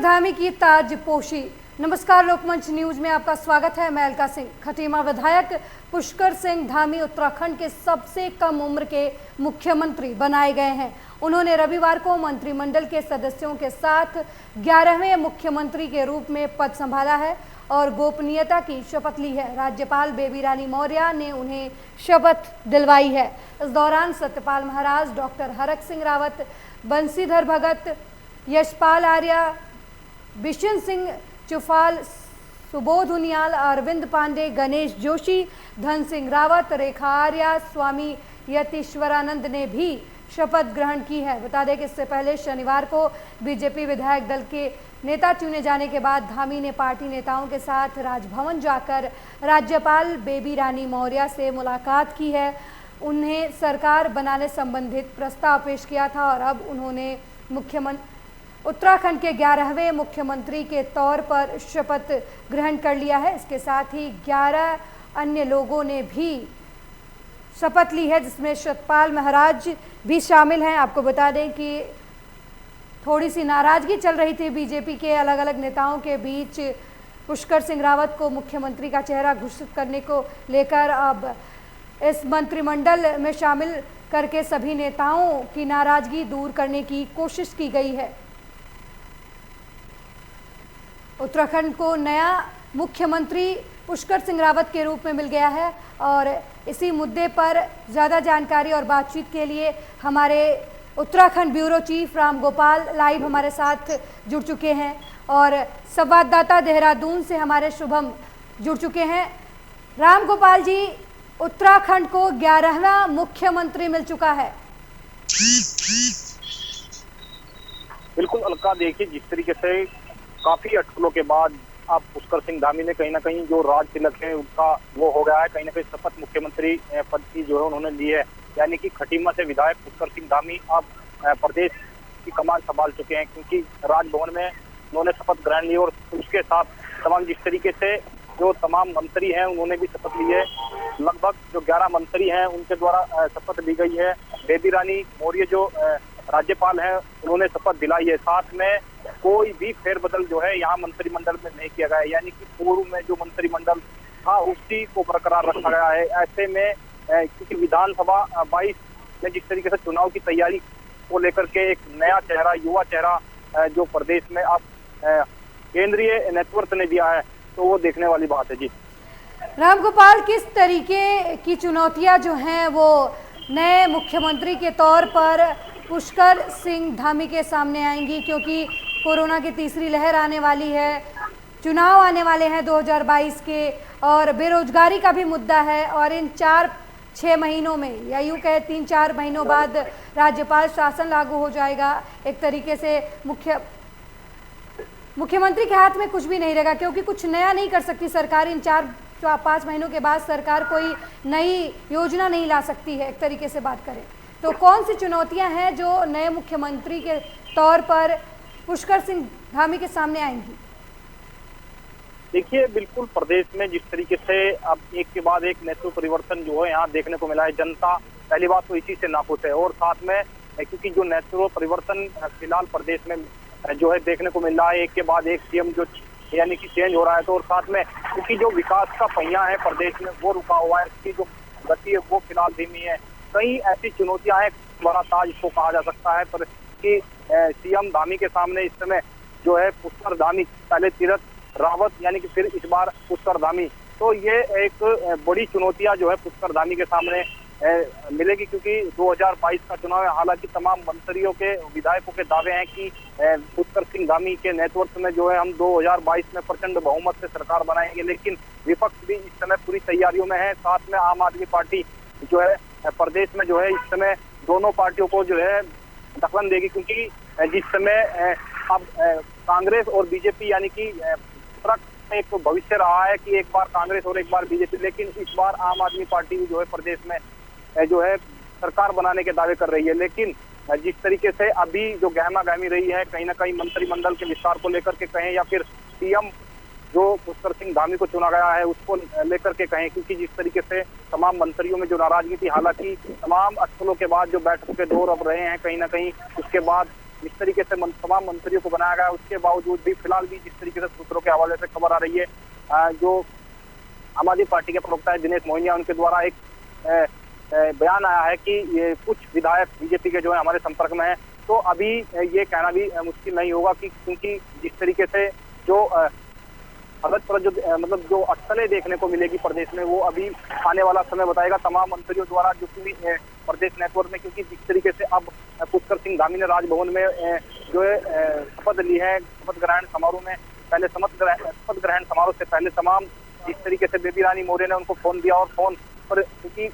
धामी की ताजपोशी। नमस्कार, लोकमंच न्यूज में आपका स्वागत है। मैं अलका सिंह। खटीमा विधायक पुष्कर सिंह धामी उत्तराखंड के सबसे कम उम्र के मुख्यमंत्री बनाए गए हैं। उन्होंने रविवार को मंत्रिमंडल के सदस्यों के साथ 11वें मुख्यमंत्री के रूप में पद संभाला है और गोपनीयता की शपथ ली है। राज्यपाल बेबी रानी मौर्य ने उन्हें शपथ दिलवाई है। इस दौरान सत्यपाल महाराज, डॉक्टर हरक सिंह रावत, बंशीधर भगत, यशपाल आर्य, बिशन सिंह चुफाल, सुबोध उनियाल, अरविंद पांडे, गणेश जोशी, धन सिंह रावत, रेखा आर्य, स्वामी यतीश्वरानंद ने भी शपथ ग्रहण की है। बता दें कि इससे पहले शनिवार को बीजेपी विधायक दल के नेता चुने जाने के बाद धामी ने पार्टी नेताओं के साथ राजभवन जाकर राज्यपाल बेबी रानी मौर्य से मुलाकात की है। उन्हें सरकार बनाने संबंधित प्रस्ताव पेश किया था और अब उन्होंने उत्तराखंड के 11वें मुख्यमंत्री के तौर पर शपथ ग्रहण कर लिया है। इसके साथ ही 11 अन्य लोगों ने भी शपथ ली है, जिसमें सतपाल महाराज भी शामिल हैं। आपको बता दें कि थोड़ी सी नाराजगी चल रही थी बीजेपी के अलग अलग नेताओं के बीच पुष्कर सिंह रावत को मुख्यमंत्री का चेहरा घोषित करने को लेकर। अब इस मंत्रिमंडल में शामिल करके सभी नेताओं की नाराजगी दूर करने की कोशिश की गई है। उत्तराखंड को नया मुख्यमंत्री पुष्कर सिंह रावत के रूप में मिल गया है और इसी मुद्दे पर ज़्यादा जानकारी और बातचीत के लिए हमारे Uttarakhand bureau chief Ram Gopal live हमारे साथ जुड़ चुके हैं और संवाददाता देहरादून से हमारे शुभम जुड़ चुके हैं। राम गोपाल जी, उत्तराखंड को 11वां मुख्यमंत्री मिल चुका है। बिल्कुल अलका, देखिए जिस तरीके से काफी अटकलों के बाद अब पुष्कर सिंह धामी ने कहीं ना कहीं जो राज तिलक है उनका वो हो गया है। कहीं ना कहीं शपथ मुख्यमंत्री पद की जो है उन्होंने ली है, यानी कि खटीमा से विधायक पुष्कर सिंह धामी अब प्रदेश की कमान संभाल चुके हैं, क्योंकि राजभवन में उन्होंने शपथ ग्रहण ली और उसके साथ तमाम जिस तरीके से जो तमाम मंत्री हैं उन्होंने भी शपथ ली है। लगभग जो 11 मंत्री हैं उनके द्वारा शपथ ली गई है। बेबी रानी मौर्य जो राज्यपाल हैं उन्होंने शपथ दिलाई है। साथ में कोई भी फेरबदल जो है यहाँ मंत्रिमंडल में नहीं किया गया है, यानी कि पूर्व में जो मंत्रिमंडल था उसी को बरकरार रखा गया है। ऐसे में क्योंकि विधानसभा 22 में जिस तरीके से चुनाव की तैयारी को लेकर के एक नया चेहरा, युवा चेहरा जो प्रदेश में अब केंद्रीय नेतृत्व ने दिया है, तो वो देखने वाली बात है। जी राम गोपाल, किस तरीके की चुनौतियां जो हैं वो नए मुख्यमंत्री के तौर पर पुष्कर सिंह धामी के सामने आएंगी, क्योंकि कोरोना की तीसरी लहर आने वाली है, चुनाव आने वाले हैं 2022 के और बेरोजगारी का भी मुद्दा है और इन 4-6 महीनों में या यूँ कहे 3-4 महीनों बाद राज्यपाल शासन लागू हो जाएगा। एक तरीके से मुख्यमंत्री के हाथ में कुछ भी नहीं रहेगा, क्योंकि कुछ नया नहीं कर सकती सरकार। इन 4-5 महीनों के बाद सरकार कोई नई योजना नहीं ला सकती है। एक तरीके से बात करें तो कौन सी चुनौतियां हैं जो नए मुख्यमंत्री के तौर पर पुष्कर सिंह धामी के सामने आएंगी? देखिए, बिल्कुल प्रदेश में जिस तरीके से अब एक के बाद एक नेतृत्व परिवर्तन जो है यहाँ देखने को मिला है, जनता पहली बात तो इसी से नाखुश है और साथ में क्योंकि जो नेतृत्व परिवर्तन फिलहाल प्रदेश में जो है देखने को मिल रहा है, एक के बाद एक सीएम जो यानी कि चेंज हो रहा है, तो और साथ में क्योंकि जो विकास का पहिया है प्रदेश में वो रुका हुआ है, इसकी जो गति है वो फिलहाल धीमी है। कई ऐसी चुनौतियां हैं, बड़ा ताज इसको कहा जा सकता है, पर कि सीएम धामी के सामने इस समय जो है पुष्कर धामी, पहले तीरथ रावत यानी कि फिर इस बार पुष्कर धामी, तो ये एक बड़ी चुनौतियां जो है पुष्कर धामी के सामने मिलेगी, क्योंकि 2022 का चुनाव है। हालांकि तमाम मंत्रियों के, विधायकों के दावे हैं कि पुष्कर सिंह धामी के नेतृत्व में जो है हम 2022 में प्रचंड बहुमत से सरकार बनाएंगे, लेकिन विपक्ष भी इस समय पूरी तैयारियों में है। साथ में आम आदमी पार्टी जो है प्रदेश में जो है इस समय दोनों पार्टियों को जो है दखल देगी, क्योंकि जिस समय अब कांग्रेस और बीजेपी यानी कि एक भविष्य रहा है कि एक बार कांग्रेस और एक बार बीजेपी, लेकिन इस बार आम आदमी पार्टी जो है प्रदेश में जो है सरकार बनाने के दावे कर रही है। लेकिन जिस तरीके से अभी जो गहमा गहमी रही है, कहीं ना कहीं मंत्रिमंडल के विस्तार को लेकर के कहें या फिर सीएम जो पुष्कर सिंह धामी को चुना गया है उसको लेकर के कहें, क्योंकि जिस तरीके से तमाम मंत्रियों में जो नाराजगी थी, हालांकि तमाम अटकलों के बाद जो बैठकों के दौर अब रहे हैं, कहीं ना कहीं उसके बाद जिस तरीके से तमाम मंत्रियों को बनाया गया, उसके बावजूद भी फिलहाल भी जिस तरीके से सूत्रों के हवाले से खबर आ रही है, जो आम आदमी पार्टी के प्रवक्ता है दिनेश मोहनिया, उनके द्वारा एक बयान आया है कि ये कुछ विधायक बीजेपी के जो है हमारे संपर्क में है। तो अभी ये कहना भी मुश्किल नहीं होगा कि क्योंकि जिस तरीके से जो मतलब जो अटकलें देखने को मिलेगी प्रदेश में, वो अभी आने वाला समय बताएगा। तमाम मंत्रियों द्वारा जो कि प्रदेश नेटवर्क में, क्योंकि जिस तरीके से अब पुष्कर सिंह धामी ने राजभवन में जो है शपथ ली है, शपथ ग्रहण समारोह में पहले शपथ ग्रहण समारोह से पहले तमाम जिस तरीके से बेबी रानी मौर्य ने उनको फोन दिया और फोन पर, क्योंकि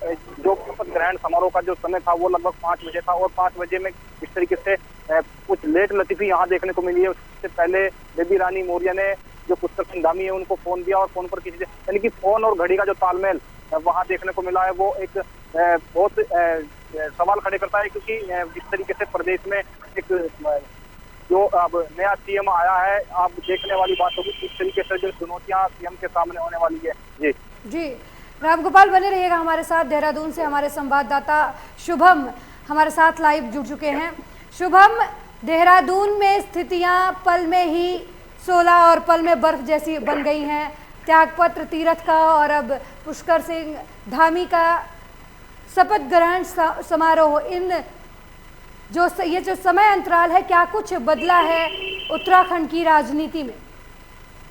जो शपथ ग्रहण समारोह का जो समय था वो लगभग 5 बजे था और 5 बजे में इस तरीके से कुछ लेट लतीफी यहाँ देखने को मिली है। उससे पहले बेबी रानी मौर्य ने जो पुष्कर सिंह धामी है उनको फोन दिया और फोन पर किसी यानी कि फोन और घड़ी का जो तालमेल वहां देखने को मिला है, वो एक बहुत सवाल खड़े करता है। क्योंकि जिस तरीके से प्रदेश में एक जो अब नया सीएम आया है, आप देखने वाली बात होगी किस तरीके से जो चुनौतियां सीएम के सामने होने वाली है। जी रामगोपाल बने रहिएगा हमारे साथ। देहरादून से हमारे संवाददाता शुभम हमारे साथ लाइव जुड़ चुके हैं। शुभम, देहरादून में स्थितियां पल में ही 16 और पल में बर्फ जैसी बन गई हैं। त्यागपत्र तीरथ का और अब पुष्कर सिंह धामी का शपथ ग्रहण समारोह, इन ये जो समय अंतराल है, क्या कुछ बदला है उत्तराखंड की राजनीति में?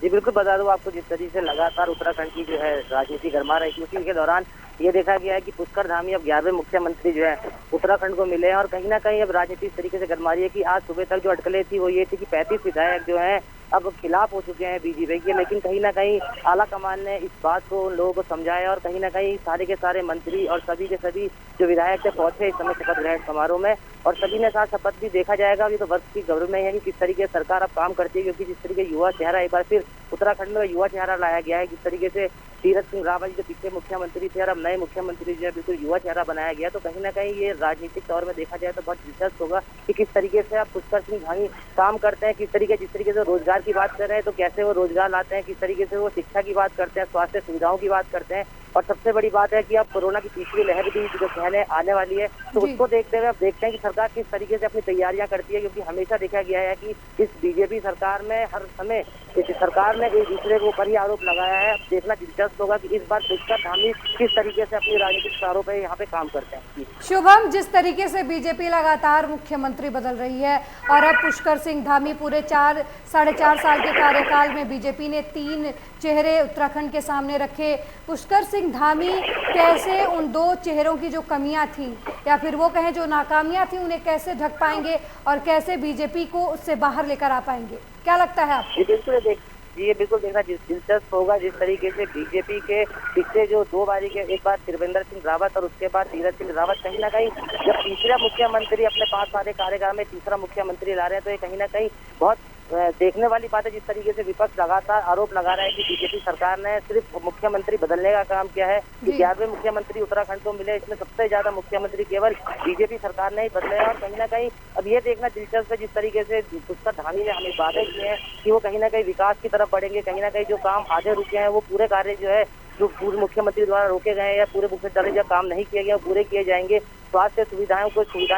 जी बिल्कुल, बता दूं आपको, जिस तरीके से लगातार उत्तराखंड की जो है राजनीति गरमा रही थी, उसी के दौरान ये देखा गया है कि पुष्कर धामी अब 11वें मुख्यमंत्री जो है उत्तराखंड को मिले हैं। और कहीं ना कहीं अब राजनीति इस तरीके से गरमा रही है कि आज सुबह तक जो अटकलें थी वो ये थी कि 35 विधायक जो हैं अब खिलाफ हो चुके हैं बीजेपी के, लेकिन कहीं ना कहीं आला कमान ने इस बात को उन लोगों को समझाया और कहीं ना कहीं सारे के सारे मंत्री और सभी के सभी जो विधायक थे पहुंचे इस समय शपथ ग्रहण समारोह में और सभी ने साथ शपथ भी। देखा जाएगा अभी तो वर्ष की गौरव में है कि किस तरीके से सरकार अब काम करती है, क्योंकि जिस तरीके युवा चेहरा एक बार फिर उत्तराखंड में युवा चेहरा लाया गया है, जिस तरीके से तीरथ सिंह रावत जो पिछले मुख्यमंत्री थे और अब नए मुख्यमंत्री जो है बिल्कुल युवा चेहरा बनाया गया। तो कहीं ना कहीं ये राजनीतिक तौर में देखा जाए तो बहुत दिलचस्प होगा कि किस तरीके से आप पुष्कर सिंह धामी काम करते हैं, किस तरीके जिस तरीके से रोजगार की बात कर रहे हैं तो कैसे वो रोजगार लाते हैं, किस तरीके से वो शिक्षा की बात करते हैं, स्वास्थ्य सुविधाओं की बात करते हैं। और सबसे बड़ी बात है कि अब कोरोना की तीसरी लहर भी जो कहने आने वाली है, तो उसको देखते हुए अब देखते हैं कि सरकार किस तरीके से अपनी तैयारियां करती है, क्योंकि हमेशा देखा गया है कि इस बीजेपी सरकार में हर समय सरकार ने एक दूसरे के ऊपर ही आरोप लगाया है। अब देखना दिलचस्प होगा कि इस बार पुष्कर धामी किस तरीके से अपनी राजनीतिक स्थानों पर यहाँ पे काम करते हैं। शुभम, जिस तरीके से बीजेपी लगातार मुख्यमंत्री बदल रही है और अब पुष्कर सिंह धामी पूरे 4-4.5 साल के कार्यकाल में बीजेपी ने 3 चेहरे उत्तराखंड के सामने रखे। पुष्कर सिंह धामी कैसे उन 2 चेहरों की जो कमियां थी या फिर वो कहें जो नाकामियां थी उन्हें कैसे ढक पाएंगे और कैसे बीजेपी को उससे बाहर लेकर आ पाएंगे, क्या लगता है आपको? ये बिल्कुल देखना दिलचस्प होगा जिस तरीके से बीजेपी के पिछले जो 2 बारी के, एक बार त्रिवेंद्र सिंह रावत और उसके बाद तीरथ सिंह रावत, कहीं ना कहीं जब तीसरा मुख्यमंत्री अपने 5 साल के कार्यकाल में तीसरा मुख्यमंत्री ला रहे हैं तो ये कहीं ना कहीं बहुत देखने वाली बात है। जिस तरीके से विपक्ष लगातार आरोप लगा रहा है कि बीजेपी सरकार ने सिर्फ मुख्यमंत्री बदलने का काम किया है, कि 11वें मुख्यमंत्री उत्तराखंड को मिले, इसमें सबसे ज्यादा मुख्यमंत्री केवल बीजेपी सरकार ने ही बदले हैं। और कहीं ना कहीं अब ये देखना दिलचस्प है जिस तरीके से पुष्कर धामी ने हमें वादे किए हैं कि वो कहीं ना कहीं विकास की तरफ बढ़ेंगे, कहीं ना कहीं जो काम आधे रुके हैं वो पूरे कार्य जो है जो पूर्व मुख्यमंत्री द्वारा रोके गए हैं या पूरे मुख्यमंत्री द्वारा काम नहीं किए गए पूरे किए जाएंगे। स्वास्थ्य सुविधाएं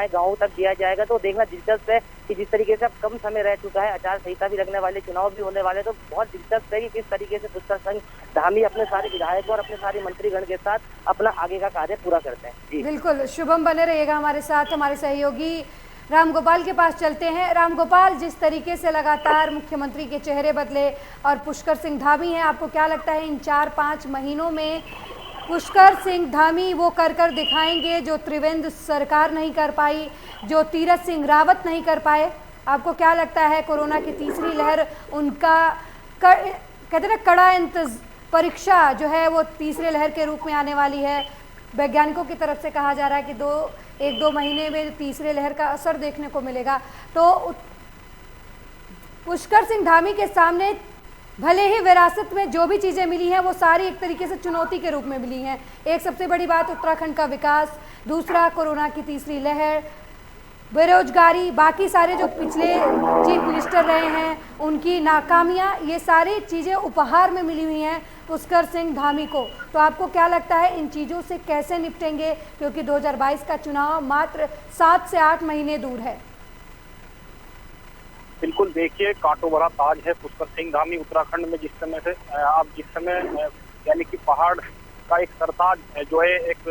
गाँवों तक दिया जाएगा। तो देखना दिलचस्प है कि जिस तरीके से अब कम समय रह चुका है, आचार संहिता भी लगने वाले, चुनाव भी होने वाले, तो बहुत दिलचस्प है कि किस तरीके से पुष्कर सिंह धामी अपने सारे विधायकों और अपने सारे मंत्रीगण के साथ अपना आगे का कार्य पूरा करते हैं। जी बिल्कुल, शुभम बने रहिएगा हमारे साथ। हमारे सहयोगी रामगोपाल के पास चलते हैं। रामगोपाल, जिस तरीके से लगातार मुख्यमंत्री के चेहरे बदले और पुष्कर सिंह धामी हैं, आपको क्या लगता है इन 4-5 महीनों में पुष्कर सिंह धामी वो कर दिखाएंगे जो त्रिवेंद्र सरकार नहीं कर पाई, जो तीरथ सिंह रावत नहीं कर पाए? आपको क्या लगता है कोरोना की तीसरी लहर उनका कहते हैं कड़ा परीक्षा जो है वो तीसरे लहर के रूप में आने वाली है? वैज्ञानिकों की तरफ से कहा जा रहा है कि 1-2 महीने में तीसरे लहर का असर देखने को मिलेगा। तो पुष्कर सिंह धामी के सामने भले ही विरासत में जो भी चीज़ें मिली हैं वो सारी एक तरीके से चुनौती के रूप में मिली हैं। एक सबसे बड़ी बात उत्तराखंड का विकास, दूसरा कोरोना की तीसरी लहर, बेरोजगारी, बाकी सारे जो पिछले चीफ मिनिस्टर रहे हैं उनकी नाकामियां, ये सारी चीज़ें उपहार में मिली हुई हैं पुष्कर सिंह धामी को। तो आपको क्या लगता है इन चीज़ों से कैसे निपटेंगे, क्योंकि 2022 का चुनाव मात्र 7 से 8 महीने दूर है? बिल्कुल, देखिए कांटों भरा ताज है पुष्कर सिंह धामी उत्तराखंड में। जिस समय यानी कि पहाड़ का एक सरताज जो है एक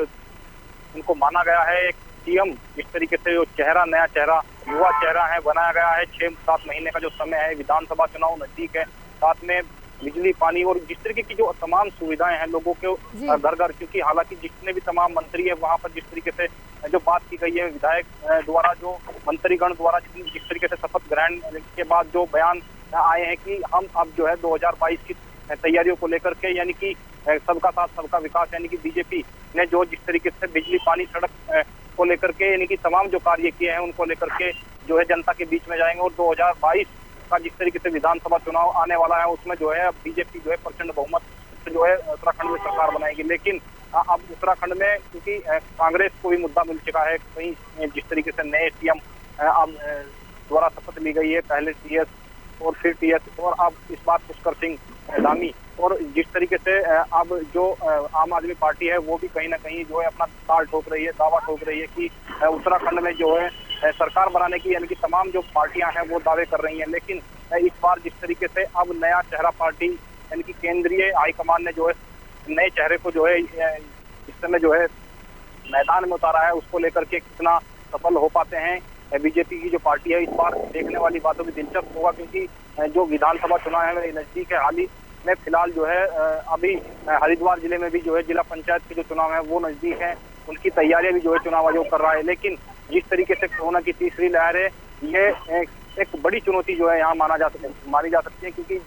उनको माना गया है, एक सीएम जिस तरीके से जो चेहरा, नया चेहरा, युवा चेहरा है बनाया गया है। 6-7 महीने का जो समय है, विधानसभा चुनाव नजदीक है, साथ में बिजली, पानी और जिस तरीके की जो तमाम सुविधाएं हैं लोगों के घर घर, क्योंकि हालांकि जितने भी तमाम मंत्री है वहां पर जिस तरीके से जो बात की गई है विधायक द्वारा, जो मंत्रीगण द्वारा जिस तरीके से शपथ ग्रहण के बाद जो बयान आए हैं कि हम अब जो है 2022 की तैयारियों को लेकर के, यानी कि सबका साथ सबका विकास, यानी कि बीजेपी ने जो जिस तरीके से बिजली, पानी, सड़क को लेकर के यानी कि तमाम जो कार्य किए हैं उनको लेकर के जो है जनता के बीच में जाएंगे। और 2022 का जिस तरीके से विधानसभा चुनाव आने वाला है उसमें जो है बीजेपी जो है प्रचंड बहुमत से जो है उत्तराखंड में सरकार बनाएगी। लेकिन अब उत्तराखंड में क्योंकि कांग्रेस को भी मुद्दा मिल चुका है, कहीं जिस तरीके से नए सीएम अब द्वारा शपथ ली गई है, पहले टीएस और फिर टीएस और अब इस बार पुष्कर सिंह धामी, और जिस तरीके से अब जो आम आदमी पार्टी है वो भी कहीं ना कहीं जो है अपना ताल ठोक रही है, दावा ठोक रही है कि उत्तराखंड में जो है सरकार बनाने की यानी कि तमाम जो पार्टियां हैं वो दावे कर रही हैं। लेकिन इस बार जिस तरीके से अब नया चेहरा पार्टी यानी कि केंद्रीय हाईकमान ने जो है नए चेहरे को जो है इस समय जो है मैदान में उतारा है, उसको लेकर के कितना सफल हो पाते हैं बीजेपी की जो पार्टी है, इस बार देखने वाली बातों में दिलचस्प होगा। क्योंकि जो विधानसभा चुनाव है नजदीक है, हाल ही में फिलहाल जो है अभी हरिद्वार जिले में भी जो है जिला पंचायत के जो चुनाव है वो नजदीक है, उनकी तैयारियां भी जो है चुनाव आयोग कर रहा है। लेकिन जिस तरीके से कोरोना की तीसरी लहर है, ये एक बड़ी चुनौती जो है यहाँ मानी जा सकती है, क्योंकि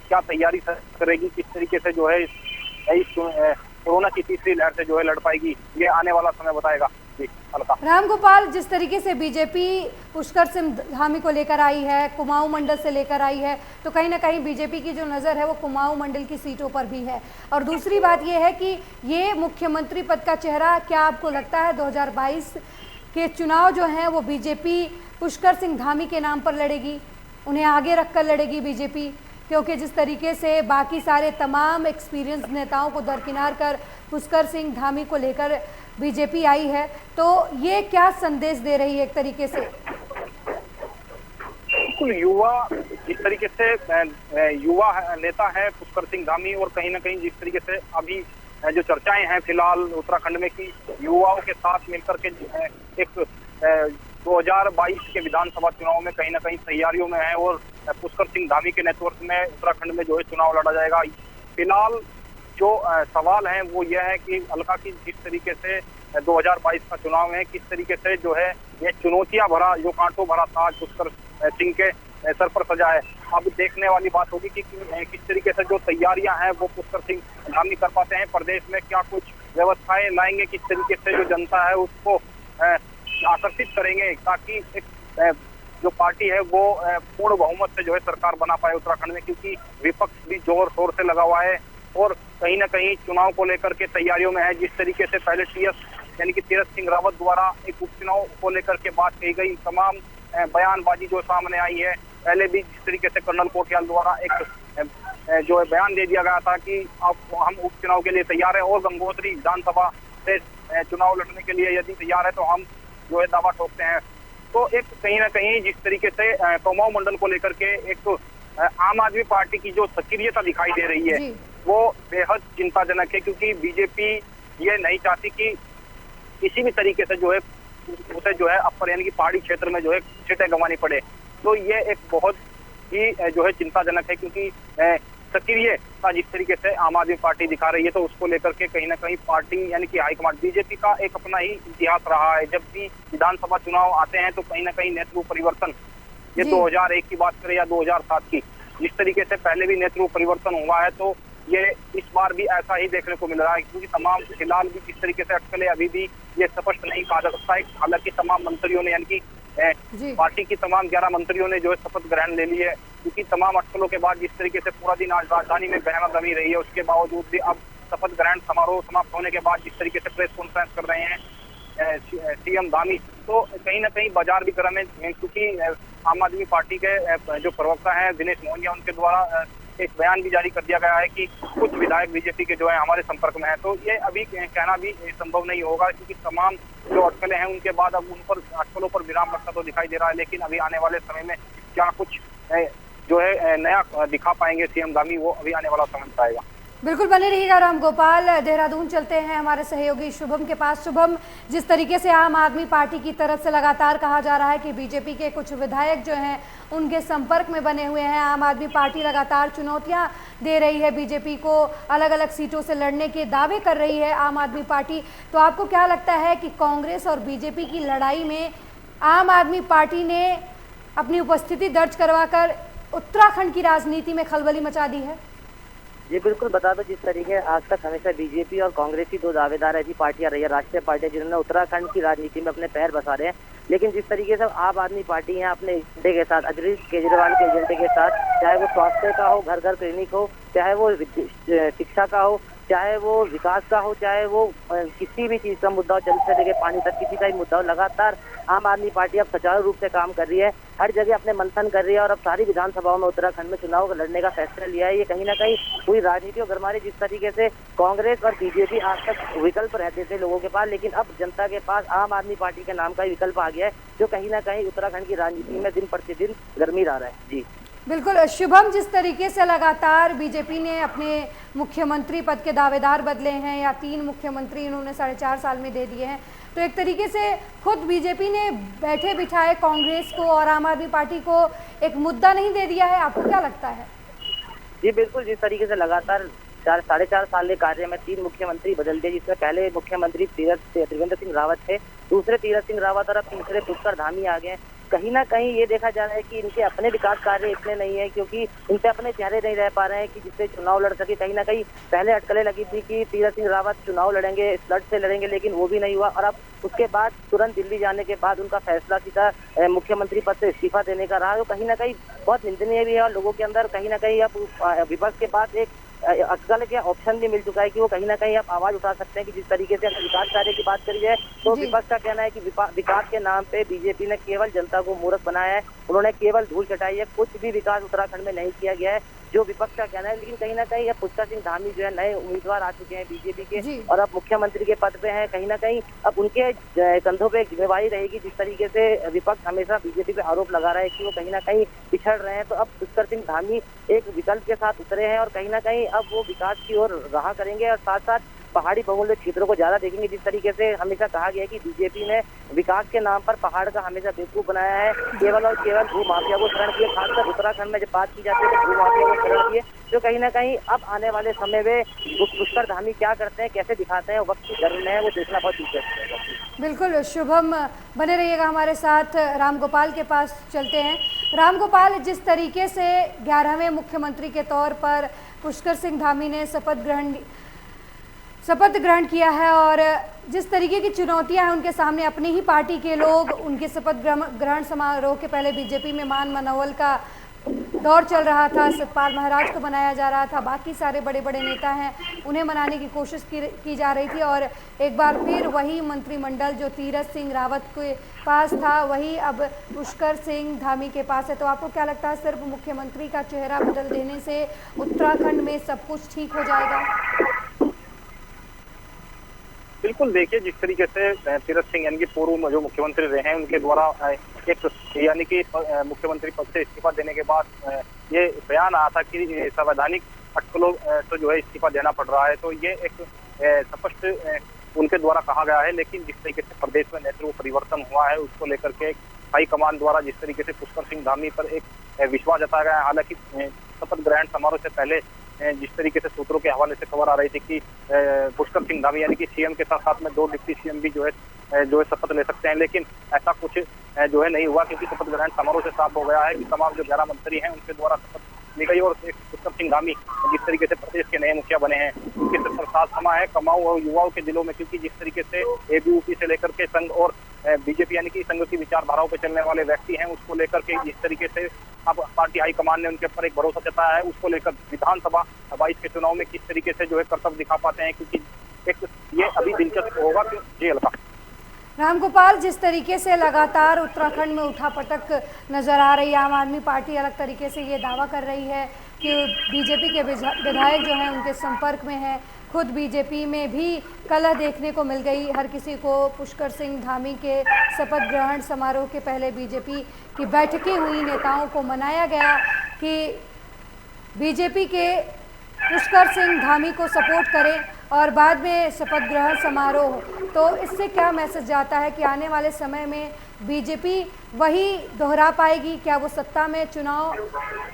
क्या तैयारी करेगी, किस तरीके से जो है इस कोरोना की तीसरी लहर से जो है लड़ पाएगी, ये आने वाला समय बताएगा। रामगोपाल, जिस तरीके से बीजेपी पुष्कर सिंह धामी को लेकर आई है, कुमाऊं मंडल से लेकर आई है, तो कहीं ना कहीं बीजेपी की जो नज़र है वो कुमाऊं मंडल की सीटों पर भी है। और दूसरी बात ये है कि ये मुख्यमंत्री पद का चेहरा, क्या आपको लगता है 2022 के चुनाव जो हैं वो बीजेपी पुष्कर सिंह धामी के नाम पर लड़ेगी, उन्हें आगे रखकर लड़ेगी बीजेपी? क्योंकि जिस तरीके से बाकी सारे तमाम एक्सपीरियंस नेताओं को दरकिनार कर पुष्कर सिंह धामी को लेकर बीजेपी आई है, तो ये क्या संदेश दे रही है एक तरीके से? बिल्कुल, युवा जिस तरीके से युवा नेता है पुष्कर सिंह धामी, और कहीं ना कहीं जिस तरीके से अभी जो चर्चाएं हैं फिलहाल उत्तराखंड में कि युवाओं के साथ मिलकर के एक 2022 के विधानसभा चुनाव में कहीं ना कहीं तैयारियों में है, और पुष्कर सिंह धामी के नेतृत्व में उत्तराखंड में जो है चुनाव लड़ा जाएगा। फिलहाल जो सवाल है वो यह है कि अलका की जिस तरीके से 2022 का चुनाव है, किस तरीके से जो है ये चुनौतियां भरा, जो कांटों भरा ताज पुष्कर सिंह के सर पर सजा है। अब देखने वाली बात होगी कि किस तरीके से जो तैयारियां हैं वो पुष्कर सिंह धामी कर पाते हैं, प्रदेश में क्या कुछ व्यवस्थाएं लाएंगे, किस तरीके से जो जनता है उसको आकर्षित करेंगे, ताकि एक जो पार्टी है वो पूर्ण बहुमत से जो है सरकार बना पाए उत्तराखंड में। क्योंकि विपक्ष भी जोर शोर से लगा हुआ है और कहीं ना कहीं चुनाव को लेकर के तैयारियों में है। जिस तरीके से पहले टीएस यानी कि तीरथ सिंह रावत द्वारा एक उपचुनाव को लेकर के बात कही गई, तमाम बयानबाजी जो सामने आई है, पहले भी जिस तरीके से कर्नल कोटियाल द्वारा एक जो है बयान दे दिया गया था कि अब हम उपचुनाव के लिए तैयार है, और गंगोत्री विधानसभा से चुनाव लड़ने के लिए यदि तैयार है तो हम जो है दावा ठोकते हैं। तो एक कहीं ना कहीं जिस तरीके से कुमाऊं मंडल को लेकर के एक आम आदमी पार्टी की जो सक्रियता दिखाई दे रही है वो बेहद चिंताजनक है, क्योंकि बीजेपी ये नहीं चाहती कि किसी भी तरीके से जो है उसे जो है अपर यानी कि पहाड़ी क्षेत्र में जो है सीटें गंवानी पड़े। तो ये एक बहुत ही जो है चिंताजनक है, क्योंकि सक्रियता जिस तरीके से आम आदमी पार्टी दिखा रही है, तो उसको लेकर के कहीं ना कहीं पार्टी यानी कि हाईकमान बीजेपी का एक अपना ही इतिहास रहा है। जब भी विधानसभा चुनाव आते हैं तो कहीं ना कहीं नेतृत्व परिवर्तन, ये 2001 की बात करें या 2007 की, जिस तरीके से पहले भी नेतृत्व परिवर्तन हुआ है, तो ये इस बार भी ऐसा ही देखने को मिल रहा है। क्योंकि तमाम फिलहाल भी जिस तरीके से अटकलें अभी भी ये स्पष्ट नहीं कहा जा सकता है। हालांकि तमाम मंत्रियों ने यानी कि पार्टी की तमाम 11 मंत्रियों ने जो है शपथ ग्रहण ले ली है, क्योंकि तमाम अटकलों के बाद जिस तरीके से पूरा दिन आज राजधानी में बहमा गमी रही है, उसके बावजूद भी अब शपथ ग्रहण समारोह समाप्त होने के बाद जिस तरीके से प्रेस कॉन्फ्रेंस कर रहे हैं सीएम धामी, तो कहीं ना कहीं बाजार भी गर्म है। क्योंकि आम आदमी पार्टी के जो प्रवक्ता हैं दिनेश मोहनिया, उनके द्वारा एक बयान भी जारी कर दिया गया है कि कुछ विधायक बीजेपी के जो है हमारे संपर्क में है। तो ये अभी कहना भी संभव नहीं होगा, क्योंकि तमाम जो अटकलें हैं उनके बाद अब उन पर अटकलों पर विराम लगता तो दिखाई दे रहा है। लेकिन अभी आने वाले समय में क्या कुछ जो है नया दिखा पाएंगे सीएम धामी, वो अभी आने वाला समय बताएगा। बिल्कुल बने रहिएगा राम गोपाल। देहरादून चलते हैं हमारे सहयोगी शुभम के पास। शुभम, जिस तरीके से आम आदमी पार्टी की तरफ से लगातार कहा जा रहा है कि बीजेपी के कुछ विधायक जो हैं उनके संपर्क में बने हुए हैं, आम आदमी पार्टी लगातार चुनौतियां दे रही है बीजेपी को, अलग अलग सीटों से लड़ने के दावे कर रही है आम आदमी पार्टी, तो आपको क्या लगता है कि कांग्रेस और बीजेपी की लड़ाई में आम आदमी पार्टी ने अपनी उपस्थिति दर्ज करवाकर उत्तराखंड की राजनीति में खलबली मचा दी है? जी बिल्कुल, बता दो, जिस तरीके आज तक हमेशा बीजेपी और कांग्रेस ही दो दावेदार ऐसी पार्टियां रही है, राष्ट्रीय पार्टियां जिन्होंने उत्तराखंड की राजनीति में अपने पैर बसा रहे हैं, लेकिन जिस तरीके से आम आदमी पार्टी है अपने एजेंडे के साथ, अरविंद केजरीवाल के एजेंडे के साथ, चाहे वो स्वास्थ्य का हो, घर घर क्लिनिक हो, चाहे वो शिक्षा का हो, चाहे वो विकास का हो, चाहे वो किसी भी चीज का मुद्दा हो, जल से लेकर पानी तक किसी का भी मुद्दा हो, लगातार आम आदमी पार्टी अब सुचारू रूप से काम कर रही है, हर जगह अपने मंथन कर रही है और अब सारी विधानसभाओं में उत्तराखंड में चुनाव लड़ने का फैसला लिया है। ये कहीं ना कहीं पूरी राजनीति को गरमा रही, जिस तरीके से कांग्रेस और बीजेपी आज तक विकल्प रहते थे लोगों के पास, लेकिन अब जनता के पास आम आदमी पार्टी के नाम का विकल्प आ गया है, जो कहीं ना कहीं उत्तराखंड की राजनीति में दिन प्रतिदिन गर्मी ला रहा है। जी बिल्कुल शुभम, जिस तरीके से लगातार बीजेपी ने अपने मुख्यमंत्री पद के दावेदार बदले हैं, या 3 मुख्यमंत्री इन्होंने 4.5 साल में दे दिए हैं, तो एक तरीके से खुद बीजेपी ने बैठे बिठाए कांग्रेस को और आम आदमी पार्टी को एक मुद्दा नहीं दे दिया है, आपको क्या लगता है? जी बिल्कुल, जिस तरीके से लगातार 4.5 साल के कार्य में 3 मुख्यमंत्री बदल दिए, जिसमें पहले मुख्यमंत्री त्रिवेंद्र सिंह रावत थे, दूसरे तीरथ सिंह रावत और अब तीसरे पुष्कर धामी आ गए। कहीं ना कहीं ये देखा जा रहा है कि इनके अपने विकास कार्य इतने नहीं है, क्योंकि इनसे अपने चेहरे नहीं रह पा रहे हैं कि जिससे चुनाव लड़ सके। कहीं ना कहीं पहले अटकलें लगी थी कि तीरथ सिंह रावत चुनाव लड़ेंगे, फ्लड से लड़ेंगे, लेकिन वो भी नहीं हुआ और अब उसके बाद तुरंत दिल्ली जाने के बाद उनका फैसला सीधा मुख्यमंत्री पद से इस्तीफा देने का रहा, जो कहीं ना कहीं बहुत निंदनीय भी है और लोगों के अंदर कहीं ना कहीं अब विपक्ष के बाद एक अटकल के ऑप्शन भी मिल चुका है कि वो कहीं ना कहीं आप आवाज उठा सकते हैं कि जिस तरीके से विकास कार्य की बात करी जाए तो विपक्ष का कहना है कि विकास के नाम पे बीजेपी ने केवल जनता को मूर्ख बनाया है, उन्होंने केवल धूल चटाई है, कुछ भी विकास उत्तराखंड में नहीं किया गया है, जो विपक्ष का कहना है। लेकिन कहीं ना कहीं अब पुष्कर सिंह धामी जो है नए उम्मीदवार आ चुके हैं बीजेपी के और अब मुख्यमंत्री के पद पे हैं, कहीं ना कहीं अब उनके कंधों पे एक जिम्मेवारी रहेगी। जिस तरीके से विपक्ष हमेशा बीजेपी पे आरोप लगा रहा है कि वो कहीं ना कहीं पिछड़ रहे हैं, तो अब पुष्कर सिंह धामी एक विकल्प के साथ उतरे हैं और कहीं ना कहीं अब वो विकास की ओर राह करेंगे और साथ साथ पहाड़ी बहुल्य क्षेत्रों को ज्यादा देखेंगे। जिस तरीके से हमेशा कहा गया है कि बीजेपी ने विकास के नाम पर पहाड़ का हमेशा बेवकूफ बनाया है, केवल और केवल भू माफिया को शरण किए, खासकर उत्तराखंड में जब बात की जाती है तो भू माफिया को शरण किए, जो कहीं ना कहीं अब आने वाले समय में पुष्कर धामी क्या करते हैं, कैसे दिखाते हैं, वक्त की जरूरत है, वो देखना बहुत दिलचस्प है। बिल्कुल शुभम, बने रहिएगा हमारे साथ। राम गोपाल के पास चलते हैं। राम गोपाल, जिस तरीके से 11वें मुख्यमंत्री के तौर पर पुष्कर सिंह धामी ने शपथ ग्रहण किया है और जिस तरीके की चुनौतियां हैं उनके सामने, अपनी ही पार्टी के लोग उनके शपथ ग्रहण समारोह के पहले बीजेपी में मान मनोवल का दौर चल रहा था, सतपाल महाराज को मनाया जा रहा था, बाकी सारे बड़े बड़े नेता हैं उन्हें मनाने की कोशिश की जा रही थी और एक बार फिर वही मंत्रिमंडल जो तीरथ सिंह रावत के पास था वही अब पुष्कर सिंह धामी के पास है। तो आपको क्या लगता है, सिर्फ मुख्यमंत्री का चेहरा बदल देने से उत्तराखंड में सब कुछ ठीक हो जाएगा? बिल्कुल, देखिए जिस तरीके से तीरथ सिंह यानी कि पूर्व जो मुख्यमंत्री रहे हैं उनके द्वारा एक यानी कि मुख्यमंत्री पद से इस्तीफा देने के बाद ये बयान आया था कि संवैधानिक अटकलों तो जो है इस्तीफा देना पड़ रहा है, तो ये एक स्पष्ट उनके द्वारा कहा गया है। लेकिन जिस तरीके से प्रदेश में नेतृत्व परिवर्तन हुआ है उसको लेकर के हाईकमान द्वारा जिस तरीके से पुष्कर सिंह धामी पर एक विश्वास जताया गया है, हालांकि शपथ ग्रहण समारोह से पहले जिस तरीके से सूत्रों के हवाले से खबर आ रही थी कि पुष्कर सिंह धामी यानी कि सीएम के साथ साथ में 2 डिप्टी सीएम भी जो है शपथ ले सकते हैं, लेकिन ऐसा कुछ जो है नहीं हुआ, क्योंकि शपथ ग्रहण समारोह से साफ हो गया है कि तमाम जो 11 मंत्री हैं उनके द्वारा शपथ ली गई और पुष्कर सिंह धामी जिस तरीके से प्रदेश के नए मुखिया बने हैं उनके सिर पर साथ समा है कमाऊ और युवाओं के दिलों में, क्योंकि जिस तरीके से एबीवीपी से लेकर के संघ और बीजेपी यानी कि संघ की विचारधाराओं पर चलने वाले व्यक्ति हैं उसको लेकर के जिस तरीके से अब पार्टी हाईकमान ने उनके ऊपर एक भरोसा जताया है, उसको लेकर विधानसभा 22 के चुनाव में किस तरीके से जो है कर्तव्य दिखा पाते हैं, क्योंकि एक ये अभी दिलचस्प होगा। जी अलका। राम गोपाल, जिस तरीके से लगातार उत्तराखंड में उठापटक नजर आ रही है, आम आदमी पार्टी अलग तरीके से ये दावा कर रही है कि बीजेपी के विधायक जो हैं उनके संपर्क में हैं, खुद बीजेपी में भी कलह देखने को मिल गई। हर किसी को पुष्कर सिंह धामी के शपथ ग्रहण समारोह के पहले बीजेपी की बैठकें हुई, नेताओं को मनाया गया कि बीजेपी के पुष्कर सिंह धामी को सपोर्ट करें और बाद में शपथ ग्रहण समारोह। तो इससे क्या मैसेज जाता है कि आने वाले समय में बीजेपी वही दोहरा पाएगी? क्या वो सत्ता में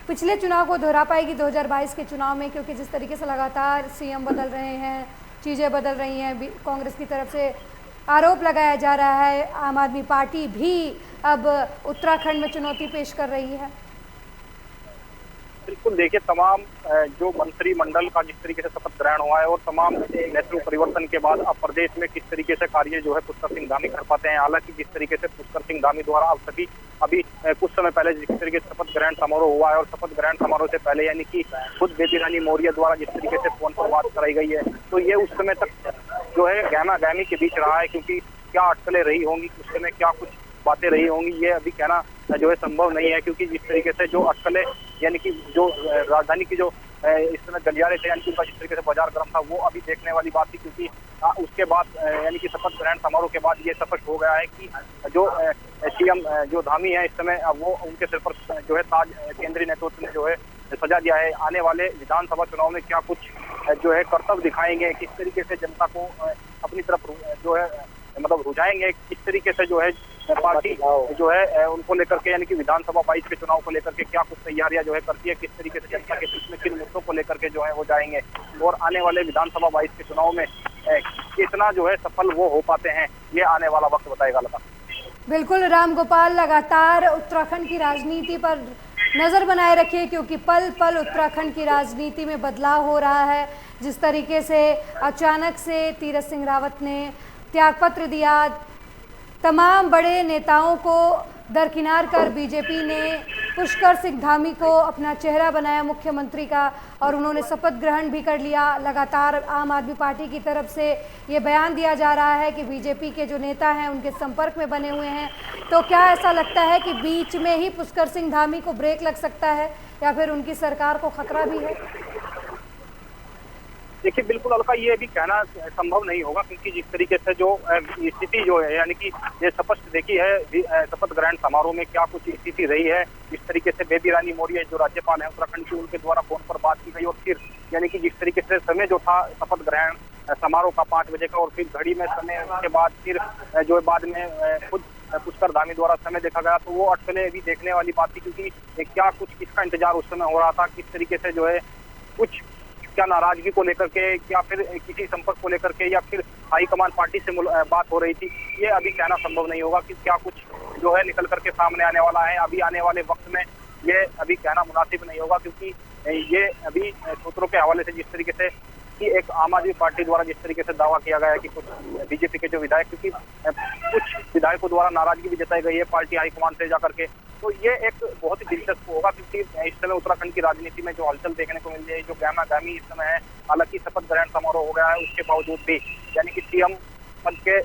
पिछले चुनाव को दोहरा पाएगी 2022 के चुनाव में? क्योंकि जिस तरीके से लगातार सीएम बदल रहे हैं, चीज़ें बदल रही हैं, कांग्रेस की तरफ से आरोप लगाया जा रहा है, आम आदमी पार्टी भी अब उत्तराखंड में चुनौती पेश कर रही है। बिल्कुल, देखिए तमाम जो मंत्रिमंडल का जिस तरीके से शपथ ग्रहण हुआ है और तमाम नेतृत्व परिवर्तन के बाद अब प्रदेश में किस तरीके से कार्य जो है पुष्कर सिंह धामी कर पाते हैं। हालांकि जिस तरीके से पुष्कर सिंह धामी द्वारा अभी कुछ समय पहले जिस तरीके से शपथ ग्रहण समारोह हुआ है और शपथ ग्रहण समारोह से पहले यानी कि खुद बेबी रानी मौर्य द्वारा जिस तरीके से फोन पर बात कराई गई है, तो ये उस समय तक जो है गहमा गहमी के बीच रहा है, क्योंकि क्या अटकलें रही होंगी, उस समय क्या कुछ बातें रही होंगी, ये अभी कहना जो है संभव नहीं है। क्योंकि जिस तरीके से जो अटकलें यानी कि जो राजधानी की जो इस समय गलियारे थे यानी कि उनका जिस तरीके से बाजार गर्म था, वो अभी देखने वाली बात थी। क्योंकि उसके बाद यानी कि शपथ ग्रहण समारोह के बाद ये स्पष्ट हो गया है कि जो सीएम जो धामी है इस समय वो उनके सिर पर जो है ताज केंद्रीय नेतृत्व ने जो है सजा दिया है। आने वाले विधानसभा चुनाव में क्या कुछ जो है कर्तव्य दिखाएंगे, किस तरीके से जनता को अपनी तरफ जो है मतलब रुझाएंगे, किस तरीके से जो है पार्टी जो है उनको लेकर के यानी कि विधानसभा 22 के चुनाव को लेकर के क्या कुछ तैयारियां जो है करती है, किस तरीके से जनता के बीच में किन मुद्दों को लेकर के जो है वो जाएंगे और आने वाले विधानसभा 22 के चुनाव में कितना जो है सफल वो हो पाते हैं, ये आने वाला वक्त बताएगा। लता बिल्कुल राम गोपाल, लगातार उत्तराखंड की राजनीति पर नज़र बनाए रखिए क्योंकि पल पल उत्तराखंड की राजनीति में बदलाव हो रहा है। जिस तरीके से अचानक से तीरथ सिंह रावत ने त्यागपत्र दिया, तमाम बड़े नेताओं को दरकिनार कर बीजेपी ने पुष्कर सिंह धामी को अपना चेहरा बनाया मुख्यमंत्री का और उन्होंने शपथ ग्रहण भी कर लिया। लगातार आम आदमी पार्टी की तरफ से ये बयान दिया जा रहा है कि बीजेपी के जो नेता हैं उनके संपर्क में बने हुए हैं। तो क्या ऐसा लगता है कि बीच में ही पुष्कर सिंह धामी को ब्रेक लग सकता है या फिर उनकी सरकार को खतरा भी है? देखिए बिल्कुल अलका, ये भी कहना संभव नहीं होगा क्योंकि जिस तरीके से जो स्थिति जो है यानी कि ये स्पष्ट देखी है शपथ ग्रहण समारोह में क्या कुछ स्थिति रही है। जिस तरीके से बेबी रानी मौर्य जो राज्यपाल है उत्तराखंड की, उनके द्वारा फोन पर बात की गई और फिर यानी कि जिस तरीके से समय जो था शपथ ग्रहण समारोह का 5 बजे का और फिर घड़ी में समय के बाद फिर जो बाद में खुद पुष्कर धामी द्वारा समय देखा गया, तो वो अटकलें भी देखने वाली बात थी क्योंकि क्या कुछ किसका इंतजार उस समय हो रहा था, किस तरीके से जो है कुछ क्या नाराजगी को लेकर के या फिर किसी संपर्क को लेकर के या फिर हाईकमान पार्टी से बात हो रही थी, ये अभी कहना संभव नहीं होगा कि क्या कुछ जो है निकल करके सामने आने वाला है। अभी आने वाले वक्त में ये अभी कहना मुनासिब नहीं होगा क्योंकि ये अभी सूत्रों के हवाले से जिस तरीके से कि एक आम आदमी पार्टी द्वारा जिस तरीके से दावा किया गया है कि कुछ बीजेपी के जो विधायक, क्योंकि कुछ विधायकों द्वारा नाराजगी भी जताई गई है पार्टी हाईकमान से जाकर के, तो ये एक बहुत ही दिलचस्प होगा क्योंकि इस समय उत्तराखंड की राजनीति में जो हलचल देखने को मिल रही है, जो गहमा गहमी इस समय है। हालांकि शपथ ग्रहण समारोह हो गया है, उसके बावजूद भी यानी कि सीएम पद के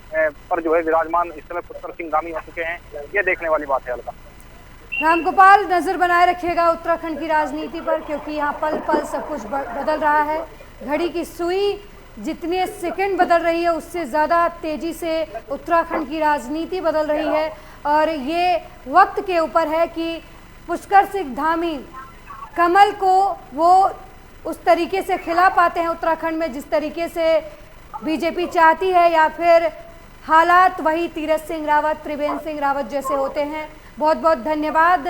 पर जो है विराजमान इस समय पुष्कर सिंह धामी हो चुके हैं, ये देखने वाली बात है। अलका रामगोपाल, नजर बनाए रखिएगा उत्तराखंड की राजनीति पर क्योंकि यहाँ पल पल सब कुछ बदल रहा है। घड़ी की सुई जितने सेकंड बदल रही है उससे ज़्यादा तेज़ी से उत्तराखंड की राजनीति बदल रही है और ये वक्त के ऊपर है कि पुष्कर सिंह धामी कमल को वो उस तरीके से खिला पाते हैं उत्तराखंड में जिस तरीके से बीजेपी चाहती है या फिर हालात वही तीरथ सिंह रावत, त्रिवेंद्र सिंह रावत जैसे होते हैं। बहुत बहुत धन्यवाद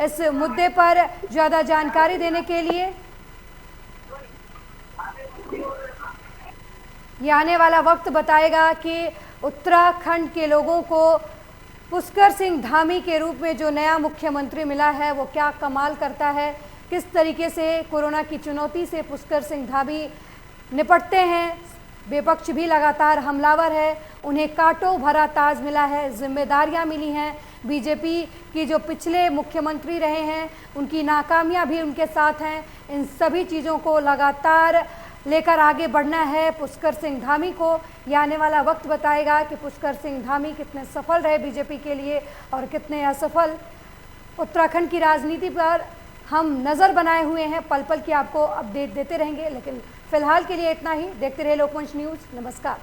इस मुद्दे पर ज़्यादा जानकारी देने के लिए। ये आने वाला वक्त बताएगा कि उत्तराखंड के लोगों को पुष्कर सिंह धामी के रूप में जो नया मुख्यमंत्री मिला है वो क्या कमाल करता है, किस तरीके से कोरोना की चुनौती से पुष्कर सिंह धामी निपटते हैं। विपक्ष भी लगातार हमलावर है, उन्हें कांटों भरा ताज मिला है, जिम्मेदारियां मिली हैं। बीजेपी की जो पिछले मुख्यमंत्री रहे हैं उनकी नाकामियां भी उनके साथ हैं। इन सभी चीज़ों को लगातार लेकर आगे बढ़ना है पुष्कर सिंह धामी को। ये आने वाला वक्त बताएगा कि पुष्कर सिंह धामी कितने सफल रहे बीजेपी के लिए और कितने असफल। उत्तराखंड की राजनीति पर हम नज़र बनाए हुए हैं, पल पल की आपको अपडेट देते रहेंगे, लेकिन फिलहाल के लिए इतना ही। देखते रहे लोकमंच न्यूज। नमस्कार।